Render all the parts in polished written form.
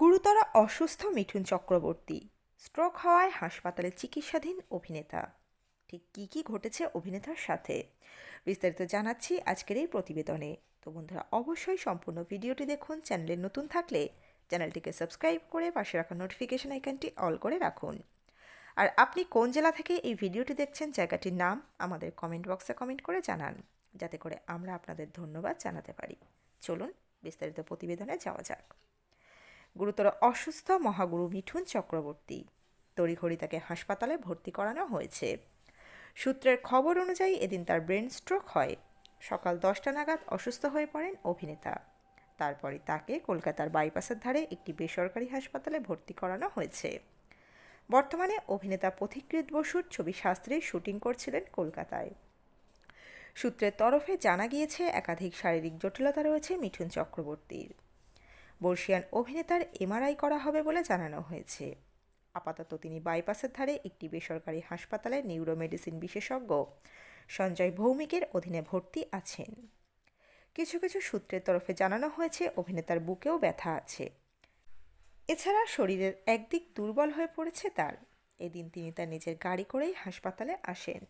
গুরুতর অসুস্থ মিঠুন চক্রবর্তী, স্ট্রোক হওয়ায় হাসপাতালে চিকিৎসাধীন অভিনেতা। ঠিক কী কী ঘটেছে অভিনেতার সাথে বিস্তারিত জানাচ্ছি আজকের এই প্রতিবেদনে। তো বন্ধুরা, অবশ্যই সম্পূর্ণ ভিডিওটি দেখুন। চ্যানেলে নতুন থাকলে চ্যানেলটিকে সাবস্ক্রাইব করে পাশে রাখা নোটিফিকেশন আইকনটি অল করে রাখুন। আর আপনি কোন জেলা থেকে এই ভিডিওটি দেখছেন, জায়গাটির নাম আমাদের কমেন্ট বক্সে কমেন্ট করে জানান, যাতে করে আমরা আপনাদের ধন্যবাদ জানাতে পারি। চলুন বিস্তারিত প্রতিবেদনে যাওয়া যাক। গুরুতর অসুস্থ মহাগুরু মিঠুন চক্রবর্তী, তড়িঘড়ি তাকে হাসপাতালে ভর্তি করানো হয়েছে। সূত্রের খবর অনুযায়ী এদিন তার ব্রেন স্ট্রোক হয়। সকাল 10টা নাগাদ অসুস্থ হয়ে পড়েন অভিনেতা। তারপরে তাকে কলকাতার বাইপাসের ধারে একটি বেসরকারি হাসপাতালে ভর্তি করানো হয়েছে। বর্তমানে অভিনেতা পথিকৃৎ বসুর ছবি শাস্ত্রীর শুটিং করছিলেন কলকাতায়। সূত্রের তরফে জানা গিয়েছে একাধিক শারীরিক জটিলতা রয়েছে মিঠুন চক্রবর্তীর। বর্ষিয়ান অভিনেতার এমআরআই করা হবে বলে জানানো হয়েছে। আপাতত তিনি বাইপাসের ধারে একটি বেসরকারি হাসপাতালে নিউরোমেডিসিন বিশেষজ্ঞ সঞ্জয় ভৌমিকের অধীনে ভর্তি আছেন। কিছু কিছু সূত্রের তরফে জানানো হয়েছে অভিনেতার বুকেও ব্যথা আছে। এছাড়া শরীরের একদিক দুর্বল হয়ে পড়েছে তার। এদিন তিনি তার নিজের গাড়ি করেই হাসপাতালে আসেন।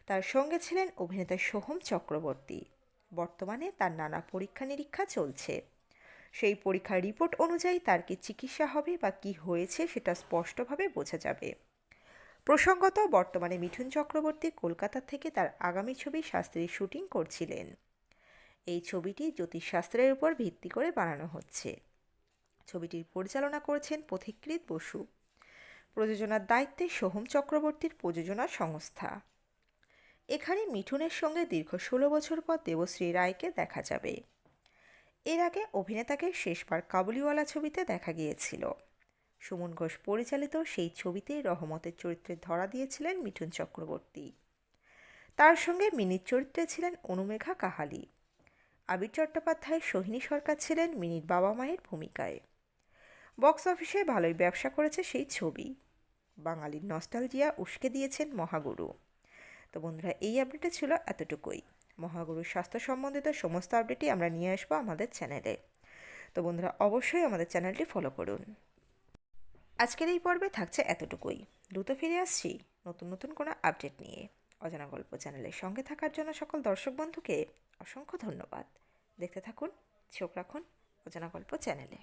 তার সঙ্গে ছিলেন অভিনেতা সোহম চক্রবর্তী। বর্তমানে তার নানা পরীক্ষা নিরীক্ষা চলছে। সেই পরীক্ষার রিপোর্ট অনুযায়ী তার কি চিকিৎসা হবে বা কি হয়েছে সেটা স্পষ্টভাবে বোঝা যাবে। প্রসঙ্গত, বর্তমানে মিঠুন চক্রবর্তী কলকাতা থেকে তার আগামী ছবি শাস্ত্রীর শুটিং করছিলেন। এই ছবিটি জ্যোতিষশাস্ত্রের উপর ভিত্তি করে বানানো হচ্ছে। ছবিটির পরিচালনা করেছেন পথিকৃৎ বসু। প্রযোজনার দায়িত্বে সোহম চক্রবর্তীর প্রযোজনা সংস্থা। এখানে মিঠুনের সঙ্গে দীর্ঘ 16 বছর পর দেবশ্রী রায়কে দেখা যাবে। এর আগে অভিনেতাকে শেষবার কাবুলিওয়ালা ছবিতে দেখা গিয়েছিল। সুমন ঘোষ পরিচালিত সেই ছবিতে রহমতের চরিত্রে ধরা দিয়েছিলেন মিঠুন চক্রবর্তী। তার সঙ্গে মিনির চরিত্রে ছিলেন অনুমেঘা কাহালি। আবির চট্টোপাধ্যায়, সোহিনী সরকার ছিলেন মিনির বাবা মায়ের ভূমিকায়। বক্স অফিসে ভালোই ব্যবসা করেছে সেই ছবি। বাঙালির নস্টালজিয়া উস্কে দিয়েছেন মহাগুরু। তো বন্ধুরা, এই আপডেটে ছিল এতটুকুই। মহাগুরুর স্বাস্থ্য সম্বন্ধিত সমস্ত আপডেটই আমরা নিয়ে আসবো আমাদের চ্যানেলে। তো বন্ধুরা, অবশ্যই আমাদের চ্যানেলটি ফলো করুন। আজকের এই পর্বে থাকছে এতটুকুই। দ্রুত ফিরে আসছি নতুন নতুন কোনো আপডেট নিয়ে। অজানা গল্প চ্যানেলের সঙ্গে থাকার জন্য সকল দর্শক বন্ধুকে অসংখ্য ধন্যবাদ। দেখতে থাকুন, চোখ রাখুন অজানা গল্প চ্যানেলে।